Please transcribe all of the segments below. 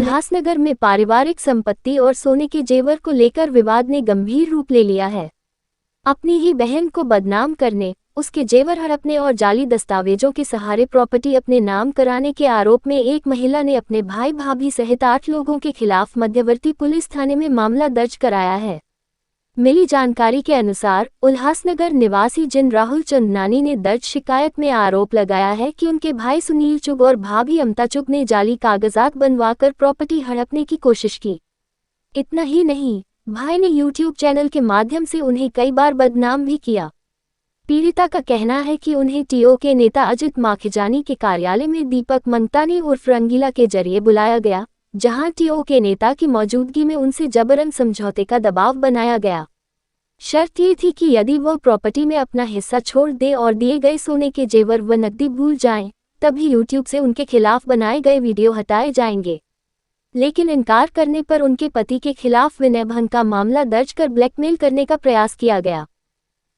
उल्लासनगर में पारिवारिक संपत्ति और सोने के जेवर को लेकर विवाद ने गंभीर रूप ले लिया है। अपनी ही बहन को बदनाम करने, उसके जेवर हड़पने और जाली दस्तावेजों के सहारे प्रॉपर्टी अपने नाम कराने के आरोप में एक महिला ने अपने भाई भाभी सहित 8 लोगों के खिलाफ मध्यवर्ती पुलिस थाने में मामला दर्ज कराया है। मिली जानकारी के अनुसार उल्लासनगर निवासी जिन राहुल चंदनानी ने दर्ज शिकायत में आरोप लगाया है कि उनके भाई सुनील चुग और भाभी अमता चुग ने जाली कागजात बनवाकर प्रॉपर्टी हड़पने की कोशिश की। इतना ही नहीं, भाई ने यूट्यूब चैनल के माध्यम से उन्हें कई बार बदनाम भी किया। पीड़िता का कहना है कि उन्हें टीओ के नेता अजित माखीजानी के कार्यालय में दीपक मंगतानी उर्फ रंगीला के जरिए बुलाया गया, जहां टीओ के नेता की मौजूदगी में उनसे जबरन समझौते का दबाव बनाया गया। शर्त ये थी कि यदि वह प्रॉपर्टी में अपना हिस्सा छोड़ दे और दिए गए सोने के जेवर व नकदी भूल जाएं, तभी यूट्यूब से उनके खिलाफ बनाए गए वीडियो हटाए जाएंगे। लेकिन इनकार करने पर उनके पति के खिलाफ विनय भंग का मामला दर्ज कर ब्लैकमेल करने का प्रयास किया गया।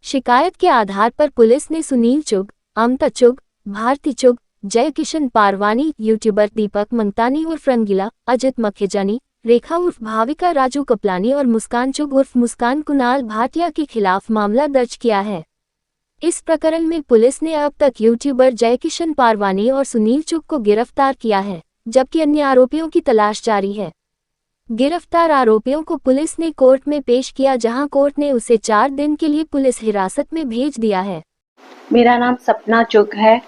शिकायत के आधार पर पुलिस ने सुनील चुग, अमता चुग, भारती चुग, जय किशन पारवानी, यूट्यूबर दीपक मंगतानी उर्फ रंगीला, अजित माखीजानी, रेखा उर्फ भाविका राजू कपलानी और मुस्कान चुग उर्फ मुस्कान कुणाल भाटिया के खिलाफ मामला दर्ज किया है। इस प्रकरण में पुलिस ने अब तक यूट्यूबर जय किशन पारवानी और सुनील चुग को गिरफ्तार किया है, जबकि अन्य आरोपियों की तलाश जारी है। गिरफ्तार आरोपियों को पुलिस ने कोर्ट में पेश किया, जहां कोर्ट ने उसे 4 दिन के लिए पुलिस हिरासत में भेज दिया है। मेरा नाम सपना चुग है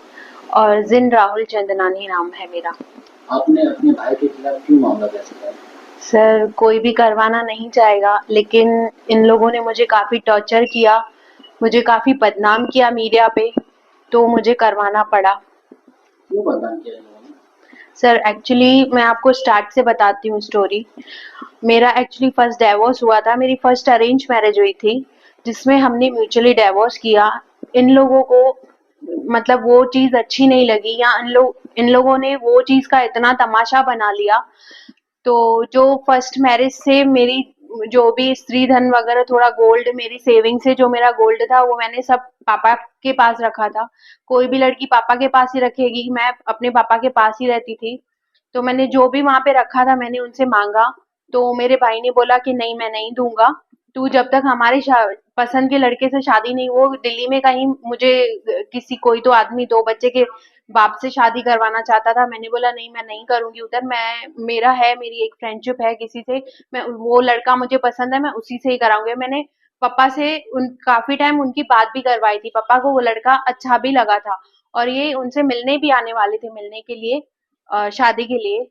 और जिन राहुल चंदनानी नाम है मेरा। आपने अपने भाई के खिलाफ क्यों मामला दर्ज किया? सर, कोई भी करवाना नहीं चाहेगा, लेकिन इन लोगों ने मुझे काफी टॉर्चर किया, मुझे काफी बदनाम किया मीडिया पे, तो मुझे करवाना पड़ा। क्यों बदनाम किया इन लोगों ने? सर, एक्चुअली मैं आपको स्टार्ट से बताती हूँ स्टोरी। मेरा एक्चुअली फर्स्ट डिवोर्स हुआ था, मेरी फर्स्ट अरेंज मैरिज हुई थी, जिसमें हमने म्यूचुअली डिवोर्स किया। इन लोगों को मतलब वो चीज अच्छी नहीं लगी, या इन लोगों ने वो चीज का इतना तमाशा बना लिया। तो जो फर्स्ट मैरिज से मेरी जो भी स्त्री धन वगैरह, थोड़ा गोल्ड, मेरी सेविंग से जो मेरा गोल्ड था वो मैंने सब पापा के पास रखा था। कोई भी लड़की पापा के पास ही रखेगी, मैं अपने पापा के पास ही रहती थी। तो मैंने जो भी वहां पे रखा था मैंने उनसे मांगा, तो मेरे भाई ने बोला कि नहीं, मैं नहीं दूंगा, तू जब तक हमारे पसंद के लड़के से शादी नहीं, वो दिल्ली में कहीं मुझे किसी कोई तो आदमी 2 बच्चे के बाप से शादी करवाना चाहता था। मैंने बोला नहीं, मैं नहीं करूंगी उधर, मेरी एक फ्रेंडशिप है किसी से, मैं वो लड़का मुझे पसंद है, मैं उसी से ही कराऊंगी। मैंने पापा से काफी टाइम उनकी बात भी करवाई थी, पापा को वो लड़का अच्छा भी लगा था और ये उनसे मिलने भी आने वाले थे, मिलने के लिए, शादी के लिए।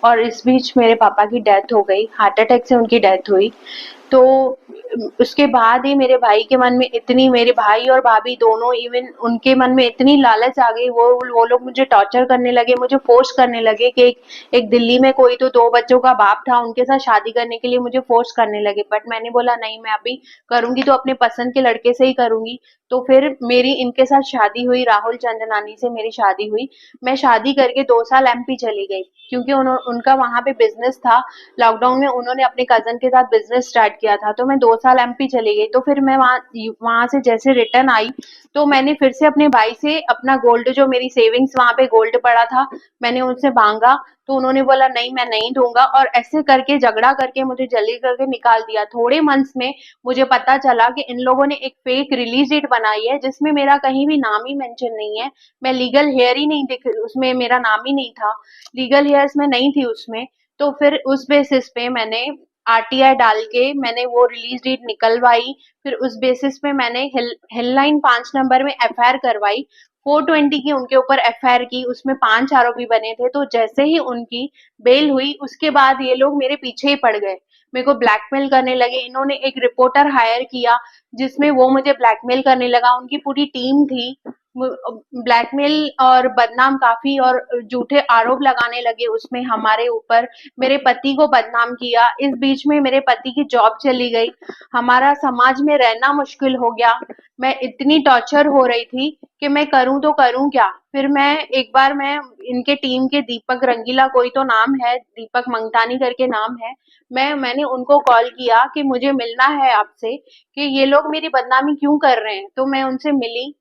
इस बीच मेरे पापा की डेथ हो गई, हार्ट अटैक से उनकी डेथ हुई। तो उसके बाद ही मेरे भाई के मन में इतनी, मेरे भाई और भाभी दोनों, इवन उनके मन में इतनी लालच आ गई, वो लोग मुझे टॉर्चर करने लगे, मुझे फोर्स करने लगे कि एक दिल्ली में कोई तो 2 बच्चों का बाप था, उनके साथ शादी करने के लिए मुझे फोर्स करने लगे। बट मैंने बोला नहीं, मैं अभी करूंगी तो अपने पसंद के लड़के से ही करूंगी। तो फिर मेरी इनके साथ शादी हुई, राहुल चंदनानी से मेरी शादी हुई। मैं शादी करके 2 साल एमपी चली गई, क्योंकि उनका वहां पे बिजनेस था। लॉकडाउन में उन्होंने अपने कजन के साथ बिजनेस स्टार्ट किया था, तो मैं 2 साल एमपी चली गई। तो फिर मैं वहां से जैसे रिटर्न आई, तो मैंने फिर से अपने भाई से अपना गोल्ड, जो मेरी सेविंग्स वहां पे गोल्ड पड़ा था, मैंने उनसे मांगा, तो उन्होंने बोला नहीं, मैं नहीं दूंगा, और ऐसे करके झगड़ा करके मुझे जल्दी करके निकाल दिया। थोड़े मंथ्स में मुझे पता चला कि इन लोगों ने एक फेक रिलीज डेट बनाई है, जिसमें मेरा कहीं भी नाम ही मेंशन नहीं है। मैं लीगल हेयर ही नहीं दिख, उसमें मेरा नाम ही नहीं था, लीगल हेयर्स में नहीं थी उसमें। तो फिर उस बेसिस पे मैंने आरटीआई डाल के मैंने वो रिलीज डेट निकलवाई। फिर उस बेसिस पे मैंने हेडलाइन 5 नंबर में एफआईआर करवाई, 420 की उनके ऊपर एफआईआर की, उसमें 5 आरोपी बने थे। तो जैसे ही उनकी बेल हुई, उसके बाद ये लोग मेरे पीछे ही पड़ गए, मेरे को ब्लैकमेल करने लगे। इन्होंने एक रिपोर्टर हायर किया, जिसमें वो मुझे ब्लैकमेल करने लगा, उनकी पूरी टीम थी। ब्लैकमेल और बदनाम काफी, और झूठे आरोप लगाने लगे उसमें हमारे ऊपर, मेरे पति को बदनाम किया। इस बीच में मेरे पति की जॉब चली गई, हमारा समाज में रहना मुश्किल हो गया। मैं इतनी टॉर्चर हो रही थी कि मैं करूं तो करूं क्या। फिर एक बार मैं इनके टीम के दीपक रंगीला, कोई तो नाम है, दीपक मंगतानी करके नाम है, मैंने उनको कॉल किया कि मुझे मिलना है आपसे, कि ये लोग मेरी बदनामी क्यों कर रहे हैं। तो मैं उनसे मिली,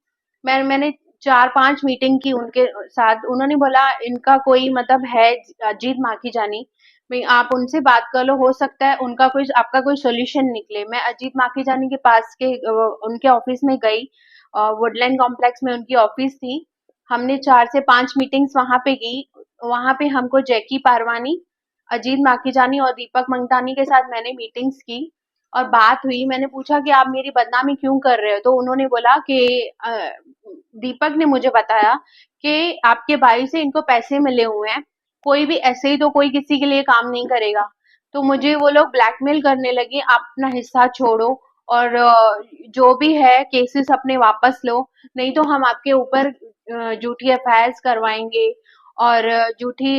मैंने 4-5 मीटिंग की उनके साथ। उन्होंने बोला इनका कोई मतलब है अजीत माखीजानी, मैं आप उनसे बात कर लो, हो सकता है उनका कोई आपका कोई सॉल्यूशन निकले। मैं अजीत माखीजानी के पास के उनके ऑफिस में गई, वुडलैंड कॉम्प्लेक्स में उनकी ऑफिस थी। हमने 4 से 5 मीटिंग्स वहां पे की। वहां पे हमको जैकी पारवानी, अजीत माखीजानी और दीपक मंगतानी के साथ मैंने मीटिंग्स की और बात हुई। मैंने पूछा कि आप मेरी बदनामी क्यों कर रहे हो? तो उन्होंने बोला कि दीपक ने मुझे बताया कि आपके भाई से इनको पैसे मिले हुए हैं, कोई भी ऐसे ही तो कोई किसी के लिए काम नहीं करेगा। तो मुझे वो लोग ब्लैकमेल करने लगे, आप अपना हिस्सा छोड़ो और जो भी है केसेस अपने वापस लो, नहीं तो हम आपके ऊपर झूठी एफआईआर करवाएंगे और झूठी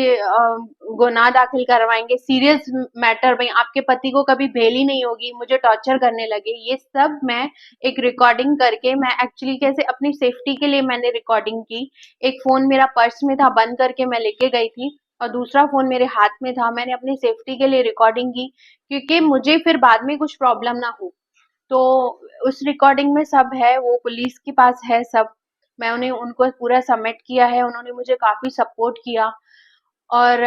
गुनाह दाखिल करवाएंगे, सीरियस मैटर में आपके पति को कभी बेल ही नहीं होगी। मुझे टॉर्चर करने लगे। ये सब मैं एक रिकॉर्डिंग करके, मैं एक्चुअली कैसे अपनी सेफ्टी के लिए मैंने रिकॉर्डिंग की। एक फोन मेरा पर्स में था, बंद करके मैं लेके गई थी और दूसरा फोन मेरे हाथ में था। मैंने अपनी सेफ्टी के लिए रिकॉर्डिंग की क्योंकि मुझे फिर बाद में कुछ प्रॉब्लम ना हो। तो उस रिकॉर्डिंग में सब है, वो पुलिस के पास है सब। मैं उन्हें उनको पूरा सबमिट किया है, उन्होंने मुझे काफी सपोर्ट किया और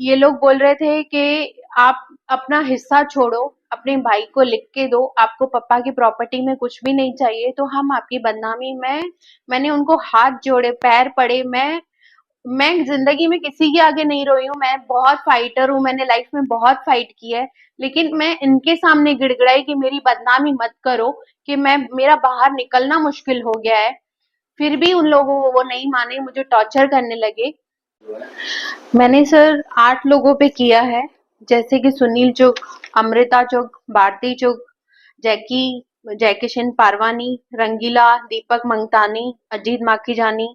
ये लोग बोल रहे थे कि आप अपना हिस्सा छोड़ो, अपने भाई को लिख के दो, आपको पापा की प्रॉपर्टी में कुछ भी नहीं चाहिए तो हम आपकी बदनामी में। मैंने उनको हाथ जोड़े, पैर पड़े। मैं जिंदगी में किसी के आगे नहीं रोई हूँ, मैं बहुत फाइटर हूँ, मैंने लाइफ में बहुत फाइट की है, लेकिन मैं इनके सामने गिड़गिड़ाई कि मेरी बदनामी मत करो, कि मैं मेरा बाहर निकलना मुश्किल हो गया है। फिर भी उन लोगों को वो नहीं माने, मुझे टॉर्चर करने लगे। मैंने सर 8 लोगों पे किया है, जैसे कि सुनील चुग, अमृता चुग, भारती चुग, जैकी जयकिशन पारवानी, रंगीला, दीपक मंगतानी, अजीत माखीजानी,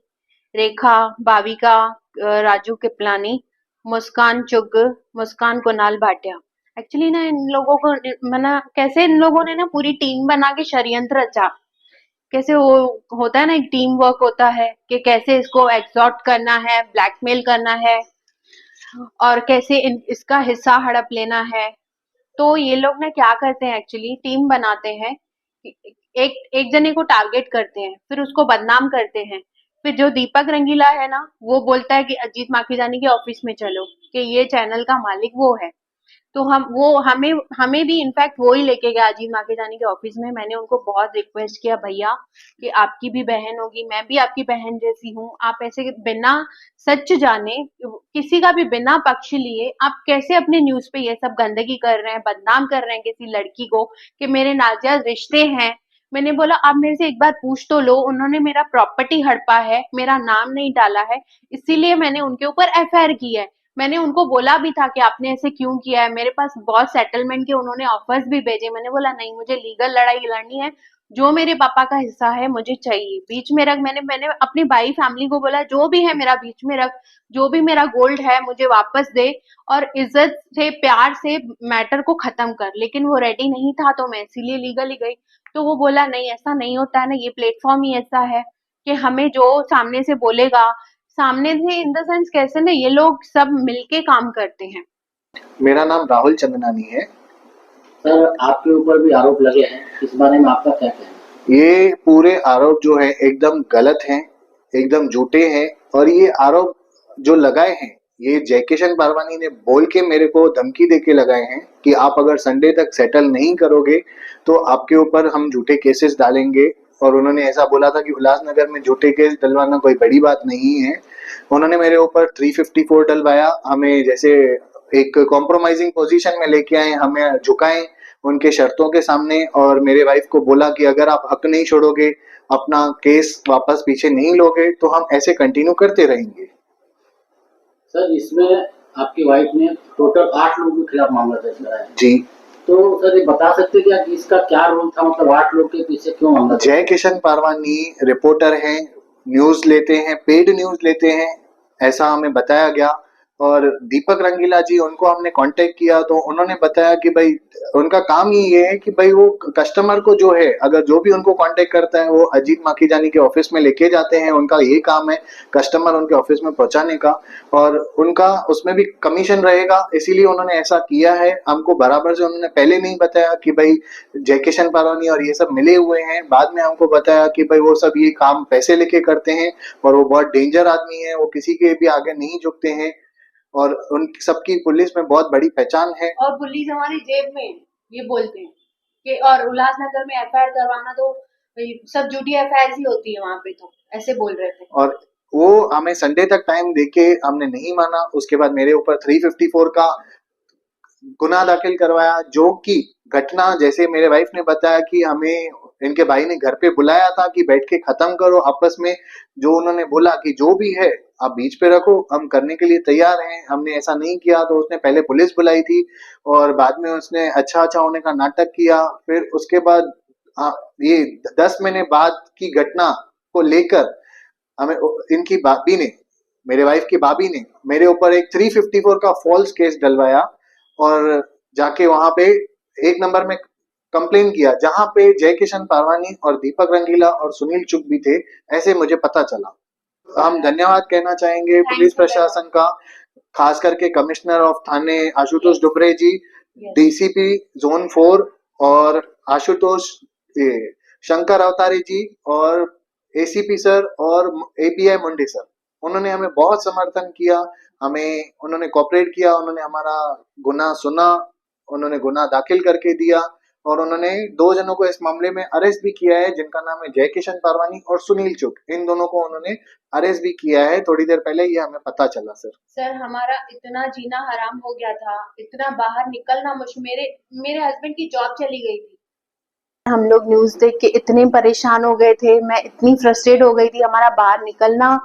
रेखा, भाविका, राजू कृपलानी, मुस्कान चुग, मुस्कान कुणाल भाटिया। एक्चुअली ना इन लोगों को मना कैसे इन लोगों ने ना पूरी टीम बना के षड्यंत्र रचा। कैसे वो होता है ना, एक टीम वर्क होता है कि कैसे इसको एक्सॉर्ट करना है, ब्लैकमेल करना है और कैसे इसका हिस्सा हड़प लेना है। तो ये लोग ना क्या करते हैं, एक्चुअली टीम बनाते हैं, एक एक जने को टारगेट करते हैं, फिर उसको बदनाम करते हैं। फिर जो दीपक रंगीला है ना, वो बोलता है कि अजीत माखीजानी के ऑफिस में चलो, कि ये चैनल का मालिक वो है। तो हम वो हमें हमें भी इनफैक्ट वो ही लेके गया अजीत माखीजानी के ऑफिस में। मैंने उनको बहुत रिक्वेस्ट किया, भैया कि आपकी भी बहन होगी, मैं भी आपकी बहन जैसी हूँ, आप ऐसे बिना सच जाने, किसी का भी बिना पक्ष लिए आप कैसे अपने न्यूज पे ये सब गंदगी कर रहे हैं, बदनाम कर रहे हैं किसी लड़की को कि मेरे नाजायज रिश्ते हैं। मैंने बोला आप मेरे से एक बार पूछ तो लो, उन्होंने मेरा प्रॉपर्टी हड़पा है, मेरा नाम नहीं डाला है, इसीलिए मैंने उनके ऊपर एफआईआर की है। मैंने उनको बोला भी था कि आपने ऐसे क्यों किया है, मेरे पास बहुत सेटलमेंट के उन्होंने ऑफर्स भी भेजे। मैंने बोला नहीं, मुझे लीगल लड़ाई लड़नी है, जो मेरे पापा का हिस्सा है मुझे चाहिए, बीच में रख। मैंने अपनी भाई फैमिली को बोला जो भी है मेरा बीच में रख, जो भी मेरा गोल्ड है मुझे वापस दे और इज्जत से प्यार से मैटर को खत्म कर। लेकिन वो रेडी नहीं था, तो मैं इसीलिए लीगली गई। तो वो बोला नहीं, ऐसा नहीं होता है ना, ये प्लेटफॉर्म ही ऐसा है कि हमें जो सामने से बोलेगा, सामने से इन द सेंस कैसे ना, ये लोग सब मिलके काम करते हैं। मेरा नाम राहुल चंदनानी है। सर आपके ऊपर भी आरोप लगे हैं, इस बारे में आपका क्या कहना है? ये पूरे आरोप जो है एकदम गलत हैं, एकदम झूठे हैं और ये आरोप जो लगाए हैं ये जयकिशन पारवानी ने बोल के मेरे को धमकी देके लगाए हैं कि आप अगर संडे तक सेटल नहीं करोगे तो आपके ऊपर हम झूठे केसेस डालेंगे। और उन्होंने ऐसा बोला था कि उल्लासनगर में झूठे केस डलवाना कोई बड़ी बात नहीं है। उन्होंने मेरे ऊपर 354 डलवाया, हमें जैसे एक कॉम्प्रोमाइजिंग पोजीशन में लेके आए, हमें झुकाएं उनके शर्तों के सामने और मेरे वाइफ को बोला कि अगर आप हक नहीं छोड़ोगे, अपना केस वापस पीछे नहीं लोगे तो हम ऐसे कंटिन्यू करते रहेंगे। सर इसमें आपकी वाइफ ने टोटल 8 लोगों के खिलाफ मामला दर्ज कराया है। जी, तो सर ये बता सकते क्या कि इसका क्या रोल था, मतलब 8 लोग के पीछे क्यों मामला? जय किशन पारवानी रिपोर्टर हैं, न्यूज लेते हैं, पेड न्यूज लेते हैं, ऐसा हमें बताया गया और दीपक रंगीला जी, उनको हमने कांटेक्ट किया तो उन्होंने बताया कि भाई उनका काम ही ये है कि भाई वो कस्टमर को जो है, अगर जो भी उनको कांटेक्ट करता है वो अजीत माखीजानी के ऑफिस में लेके जाते हैं। उनका ये काम है कस्टमर उनके ऑफिस में पहुंचाने का, और उनका उसमें भी कमीशन रहेगा, इसीलिए उन्होंने ऐसा किया है। हमको बराबर से उन्होंने पहले नहीं बताया कि भाई जय किशन पारवानी और ये सब मिले हुए हैं, बाद में हमको बताया कि भाई वो सब ये काम पैसे लेके करते हैं और वो बहुत डेंजर आदमी है, वो किसी के भी आगे नहीं झुकते हैं और उन सबकी पुलिस में बहुत बड़ी पहचान है। और पुलिस हमारी जेब में है, ये बोलते हैं कि और उल्लासनगर में एफआईआर करवाना तो सब झूठी एफआईआर ही होती है वहां पे, तो ऐसे बोल रहे थे। और वो हमें संडे तक टाइम देके हमने नहीं माना। उसके बाद मेरे ऊपर 354 का गुनाह दाखिल करवाया, जो कि घटना जैसे मेरे वाइफ ने बताया कि हमें इनके भाई ने घर पे बुलाया था कि बैठ के खत्म करो आपस में। जो उन्होंने बोला कि जो भी है आप बीच पे रखो, हम करने के लिए तैयार हैं, हमने ऐसा नहीं किया। तो उसने पहले पुलिस बुलाई थी और बाद में उसने अच्छा अच्छा होने का नाटक किया। फिर उसके बाद ये 10 महीने बाद की घटना को लेकर हमें इनकी भाभी ने, मेरे वाइफ की भाभी ने मेरे ऊपर एक 354 का फॉल्स केस डलवाया और जाके वहां पे 1 नंबर में कंप्लेन किया, जहां पे जय किशन पारवानी और दीपक रंगीला और सुनील चुग भी थे, ऐसे मुझे पता चला। हम धन्यवाद कहना चाहेंगे पुलिस प्रशासन का, खास करके commissioner of Thane Ashutosh Dubre ji, DCP zone 4 और आशुतोष शंकर अवतारी जी और एसीपी सर और एपीआई मुंडे सर। उन्होंने हमें बहुत समर्थन किया, हमें उन्होंने कोऑपरेट किया, उन्होंने हमारा गुनाह सुना, उन्होंने गुनाह दाखिल करके दिया और उन्होंने 2 जनों को इस मामले में अरेस्ट भी किया है, जिनका नाम है जय किशन पारवानी और सुनील चुग। इन दोनों को उन्होंने अरेस्ट भी किया है, थोड़ी देर पहले ये हमें पता चला। सर हमारा इतना जीना हराम हो गया था, इतना बाहर निकलना मेरे हस्बैंड की जॉब चली गई थी। हम लोग न्यूज देख के इतने परेशान हो गए थे, मैं इतनी फ्रस्ट्रेट हो गई थी, हमारा बाहर निकलना,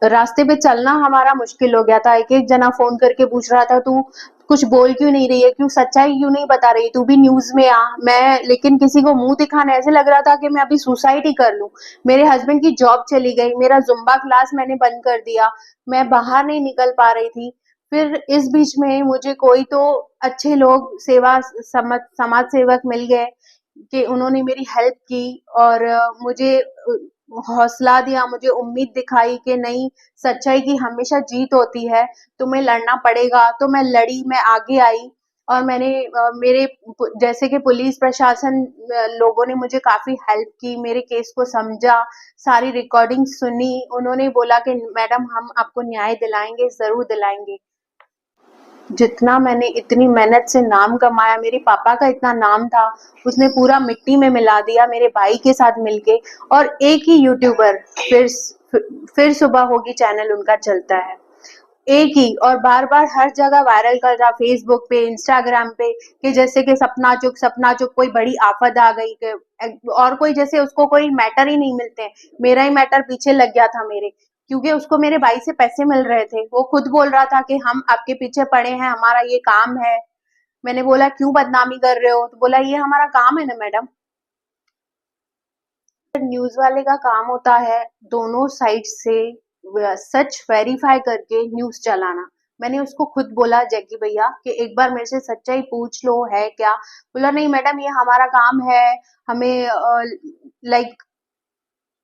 रास्ते पे चलना हमारा मुश्किल हो गया था। एक एक जना फोन करके पूछ रहा था तू कुछ बोल क्यों नहीं रही है, क्यों सच्चाई क्यों नहीं बता रही, तू भी न्यूज में आ। मैं लेकिन किसी को मुंह दिखाने ऐसे लग रहा था कि मैं अभी सुसाइड ही कर लूं। मेरे हस्बैंड की जॉब चली गई, मेरा जुम्बा क्लास मैंने बंद कर दिया, मैं बाहर नहीं निकल पा रही थी। फिर इस बीच में मुझे कोई तो अच्छे लोग समाज सेवक मिल गए कि उन्होंने मेरी हेल्प की और मुझे हौसला दिया, मुझे उम्मीद दिखाई कि नहीं, सच्चाई की हमेशा जीत होती है, तुम्हें लड़ना पड़ेगा। तो मैं लड़ी, मैं आगे आई और मैंने मेरे जैसे कि पुलिस प्रशासन लोगों ने मुझे काफी हेल्प की, मेरे केस को समझा, सारी रिकॉर्डिंग सुनी। उन्होंने बोला कि मैडम हम आपको न्याय दिलाएंगे, जरूर दिलाएंगे। जितना मैंने इतनी मेहनत से नाम कमाया, मेरे पापा का इतना नाम था, उसने पूरा मिट्टी में मिला दिया मेरे भाई के साथ मिलके। और एक ही यूट्यूबर, फिर सुबह होगी चैनल उनका चलता है, एक ही, और बार बार हर जगह वायरल कर रहा, फेसबुक पे, इंस्टाग्राम पे, कि जैसे कि सपना चुग कोई बड़ी आफत आ गई, और कोई जैसे उसको कोई मैटर ही नहीं मिलते। मेरा ही मैटर पीछे लग गया था मेरे, क्योंकि उसको मेरे भाई से पैसे मिल रहे थे। वो खुद बोल रहा था कि हम आपके पीछे पड़े हैं, हमारा ये काम है। मैंने बोला क्यों बदनामी कर रहे हो, तो बोला ये हमारा काम है ना मैडम। न्यूज वाले का काम होता है दोनों साइड से सच वेरीफाई करके न्यूज चलाना। मैंने उसको खुद बोला जैकी भैया कि एक बार मेरे से सच्चाई पूछ लो है क्या। बोला नहीं मैडम ये हमारा काम है, हमें लाइक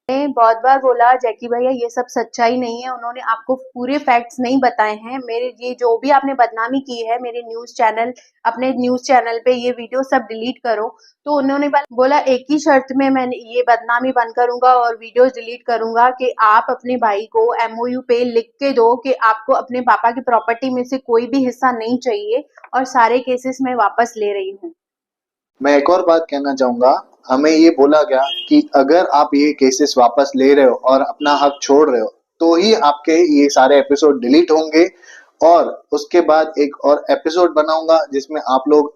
मैंने बहुत बार बोला जैकी भैया ये सब सच्चाई नहीं है, उन्होंने आपको पूरे फैक्ट्स नहीं बताए हैं। मेरे ये जो भी आपने बदनामी की है मेरे न्यूज चैनल, अपने न्यूज चैनल पे ये वीडियो सब डिलीट करो। तो उन्होंने बोला एक ही शर्त में मैं ये बदनामी बंद करूंगा और वीडियोस डिलीट करूंगा कि आप अपने भाई को एमओयू पे लिख के दो कि आपको अपने पापा की प्रॉपर्टी में से कोई भी हिस्सा नहीं चाहिए और सारे केसेस मैं वापस ले रही हूँ। मैं एक और बात कहना चाहूंगा, हमें ये बोला गया कि अगर आप ये केसेस वापस ले रहे हो और अपना हक छोड़ रहे हो तो ही आपके ये सारे एपिसोड डिलीट होंगे, और उसके बाद एक और एपिसोड बनाऊंगा जिसमें आप लोग,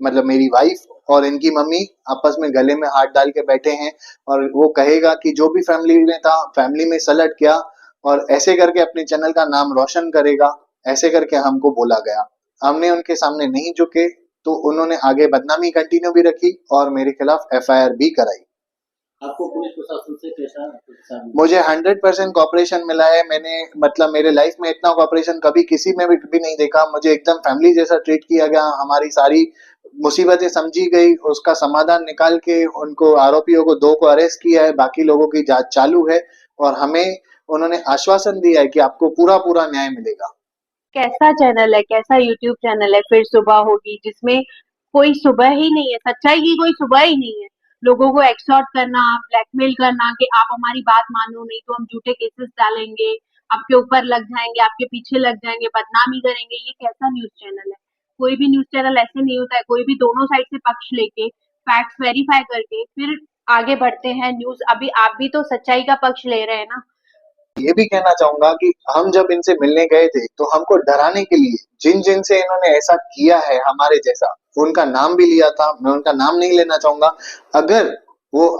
मतलब मेरी वाइफ और इनकी मम्मी आपस में गले में हाथ डाल के बैठे हैं और वो कहेगा कि जो भी फैमिली में था फैमिली में सलट गया और ऐसे करके अपने चैनल का नाम रोशन करेगा। ऐसे करके हमको बोला गया, हमने उनके सामने नहीं झुके, तो उन्होंने आगे बदनामी कंटिन्यू भी रखी और मेरे खिलाफ एफआईआर भी कराई। आपको पुलिस प्रशासन से कैसा प्रतिसाद मिला? मुझे 100% कॉपरेशन मिला है। मैंने मतलब मेरे लाइफ में इतना कॉपरेशन कभी किसी में भी नहीं देखा। मुझे एकदम फैमिली जैसा ट्रीट किया गया। हमारी सारी मुसीबतें समझी गई, उसका समाधान निकाल के उनको आरोपियों को 2 को अरेस्ट किया है, बाकी लोगों की जांच चालू है और हमें उन्होंने आश्वासन दिया है कि आपको पूरा न्याय मिलेगा। कैसा चैनल है, कैसा यूट्यूब चैनल है फिर सुबह होगी, जिसमें कोई सुबह ही नहीं है, सच्चाई की कोई सुबह ही नहीं है। लोगों को एक्सटॉर्ट करना, ब्लैकमेल करना कि आप हमारी बात मानो, नहीं तो हम झूठे केसेस डालेंगे, आपके ऊपर लग जाएंगे, आपके पीछे लग जाएंगे, बदनामी करेंगे। ये कैसा न्यूज चैनल है? कोई भी न्यूज चैनल ऐसे नहीं होता है। कोई भी दोनों साइड से पक्ष लेके फैक्ट्स वेरीफाई करके फिर आगे बढ़ते हैं न्यूज। अभी आप भी तो सच्चाई का पक्ष ले रहे हैं ना। ये भी कहना चाहूंगा कि हम जब इनसे मिलने गए थे तो हमको डराने के लिए जिन से इन्होंने ऐसा किया है हमारे जैसा, उनका नाम भी लिया था। मैं उनका नाम नहीं लेना चाहूंगा।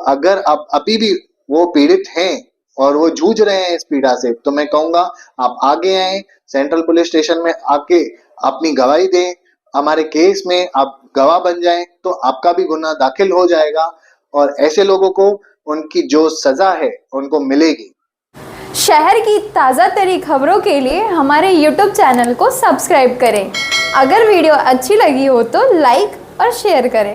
अगर आप अभी भी वो पीड़ित हैं और वो जूझ रहे हैं इस पीड़ा से, तो मैं कहूंगा आप आगे आए, सेंट्रल पुलिस स्टेशन में आके अपनी गवाही दें। हमारे केस में आप गवाह बन जाएं तो आपका भी गुनाह दाखिल हो जाएगा और ऐसे लोगों को उनकी जो सजा है उनको मिलेगी। शहर की ताज़ा तरी खबरों के लिए हमारे YouTube चैनल को सब्सक्राइब करें। अगर वीडियो अच्छी लगी हो तो लाइक और शेयर करें।